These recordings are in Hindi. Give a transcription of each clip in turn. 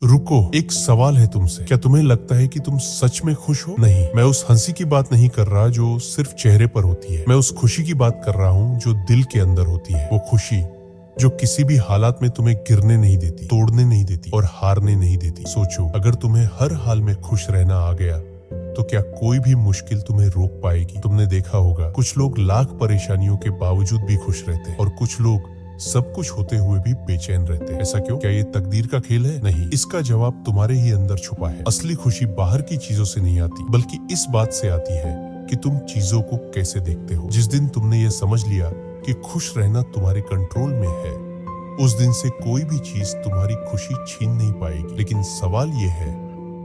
रुको, एक सवाल है तुमसे। क्या तुम्हें लगता है कि तुम सच में खुश हो? नहीं, मैं उस हंसी की बात नहीं कर रहा जो सिर्फ चेहरे पर होती है। मैं उस खुशी की बात कर रहा हूँ जो दिल के अंदर होती है। वो खुशी जो किसी भी हालात में तुम्हें गिरने नहीं देती, तोड़ने नहीं देती और हारने नहीं देती। सोचो, अगर तुम्हें हर हाल में खुश रहना आ गया तो क्या कोई भी मुश्किल तुम्हें रोक पाएगी? तुमने देखा होगा, कुछ लोग लाख परेशानियों के बावजूद भी खुश रहते हैं और कुछ लोग सब कुछ होते हुए भी बेचैन रहते हैं। ऐसा क्यों? क्या ये तकदीर का खेल है? नहीं, इसका जवाब तुम्हारे ही अंदर छुपा है। असली खुशी बाहर की चीजों से नहीं आती, बल्कि इस बात से आती है कि तुम चीजों को कैसे देखते हो। जिस दिन तुमने ये समझ लिया कि खुश रहना तुम्हारे कंट्रोल में है, उस दिन से कोई भी चीज तुम्हारी खुशी छीन नहीं पाएगी। लेकिन सवाल ये है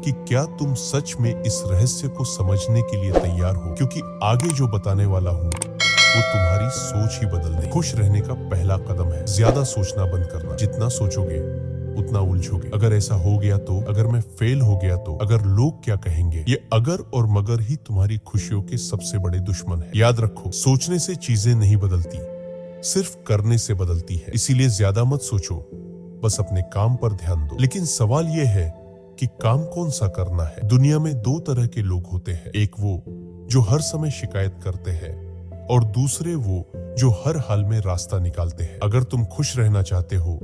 कि क्या तुम सच में इस रहस्य को समझने के लिए तैयार हो? क्योंकि आगे जो बताने वाला हूँ वो तुम्हारी सोच ही बदल देगी। खुश रहने का पहला कदम है ज्यादा सोचना बंद करना। जितना सोचोगे उतना उलझोगे। अगर ऐसा हो गया तो, अगर मैं फेल हो गया तो, अगर लोग क्या कहेंगे, ये अगर और मगर ही तुम्हारी खुशियों के सबसे बड़े दुश्मन है। याद रखो, सोचने से चीजें नहीं बदलती, सिर्फ करने से बदलती है। इसीलिए ज्यादा मत सोचो, बस अपने काम पर ध्यान दो। लेकिन सवाल ये है कि काम कौन सा करना है? दुनिया में दो तरह के लोग होते हैं। एक वो जो हर समय शिकायत करते हैं और दूसरे वो जो हर हाल में रास्ता निकालते हैं। अगर तुम खुश रहना चाहते हो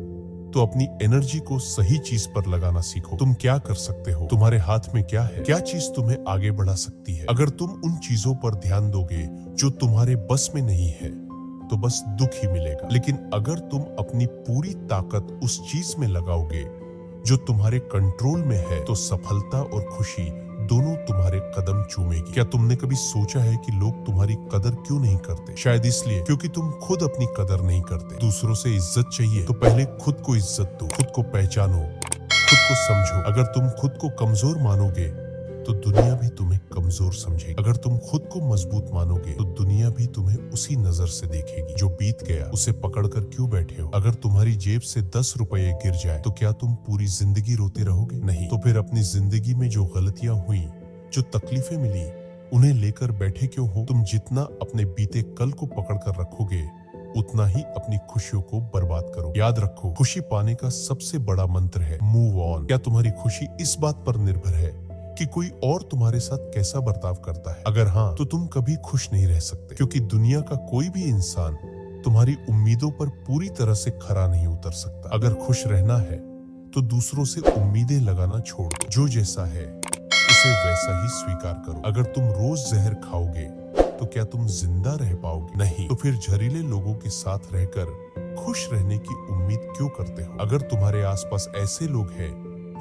तो अपनी एनर्जी को सही चीज पर लगाना सीखो। तुम क्या कर सकते हो? तुम्हारे हाथ में क्या है? क्या चीज तुम्हें आगे बढ़ा सकती है? अगर तुम उन चीजों पर ध्यान दोगे जो तुम्हारे बस में नहीं है तो बस दुख ही मिलेगा। लेकिन अगर तुम अपनी पूरी ताकत उस चीज में लगाओगे जो तुम्हारे कंट्रोल में है तो सफलता और खुशी दोनों तुम्हारे कदम चूमेगी। क्या तुमने कभी सोचा है कि लोग तुम्हारी कदर क्यों नहीं करते? शायद इसलिए क्योंकि तुम खुद अपनी कदर नहीं करते। दूसरों से इज्जत चाहिए तो पहले खुद को इज्जत दो। खुद को पहचानो, खुद को समझो। अगर तुम खुद को कमजोर मानोगे तो दुनिया भी तुम्हें कमजोर समझेगी। अगर तुम खुद को मजबूत मानोगे तो दुनिया भी तुम्हें उसी नजर से देखेगी। जो बीत गया उसे पकड़कर क्यों बैठे हो? अगर तुम्हारी जेब से 10 रुपए गिर जाए तो क्या तुम पूरी जिंदगी रोते रहोगे? नहीं। तो फिर अपनी जिंदगी में जो गलतियां हुई, जो तकलीफें मिली, उन्हें लेकर बैठे क्यों हो? तुम जितना अपने बीते कल को पकड़ कर रखोगे उतना ही अपनी खुशियों को बर्बाद करो। याद रखो, खुशी पाने का सबसे बड़ा मंत्र है मूव ऑन। क्या तुम्हारी खुशी इस बात पर निर्भर है कि कोई और तुम्हारे साथ कैसा बर्ताव करता है? अगर हाँ, तो तुम कभी खुश नहीं रह सकते, क्योंकि दुनिया का कोई भी इंसान तुम्हारी उम्मीदों पर पूरी तरह से खरा नहीं उतर सकता। अगर खुश रहना है तो दूसरों से उम्मीदें लगाना छोड़ दो। जो जैसा है उसे वैसा ही स्वीकार करो। अगर तुम रोज जहर खाओगे तो क्या तुम जिंदा रह पाओगे? नहीं। तो फिर जहरीले लोगों के साथ रहकर खुश रहने की उम्मीद क्यों करते हो? अगर तुम्हारे आसपास ऐसे लोग हैं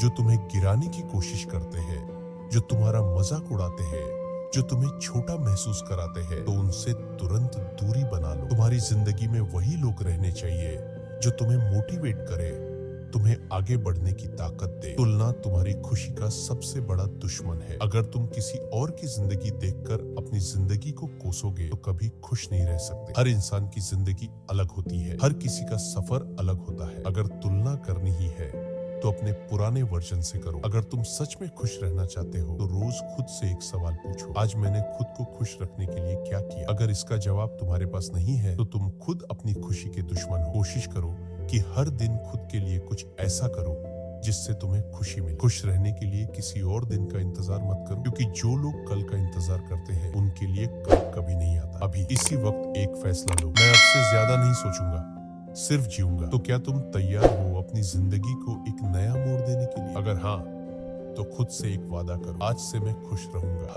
जो तुम्हें गिराने की कोशिश करते हैं, जो तुम्हारा मजाक उड़ाते हैं, जो तुम्हें छोटा महसूस कराते हैं, तो उनसे तुरंत दूरी बना लो। तुम्हारी जिंदगी में वही लोग रहने चाहिए जो तुम्हें मोटिवेट करे, तुम्हें आगे बढ़ने की ताकत दे। तुलना तुम्हारी खुशी का सबसे बड़ा दुश्मन है। अगर तुम किसी और की जिंदगी देखकर अपनी जिंदगी को कोसोगे तो कभी खुश नहीं रह सकते। हर इंसान की जिंदगी अलग होती है, हर किसी का सफर अलग होता है। अगर तुलना करनी ही है तो अपने पुराने वर्जन से करो। अगर तुम सच में खुश रहना चाहते हो तो रोज खुद से एक सवाल पूछो, आज मैंने खुद को खुश रखने के लिए क्या किया? अगर इसका जवाब तुम्हारे पास नहीं है तो तुम खुद अपनी खुशी के दुश्मन हो। कोशिश करो कि हर दिन खुद के लिए कुछ ऐसा करो जिससे तुम्हें खुशी मिले। खुश रहने के लिए किसी और दिन का इंतजार मत करो, क्योंकि जो लोग कल का इंतजार करते हैं उनके लिए कल कभी नहीं आता। अभी इसी वक्त एक फैसला लो, मैं अब से ज्यादा नहीं सोचूंगा, सिर्फ जीऊंगा। तो क्या तुम तैयार हो अपनी जिंदगी को एक नया मोड़ देने के लिए? अगर हाँ, तो खुद से एक वादा करो, आज से मैं खुश रहूंगा।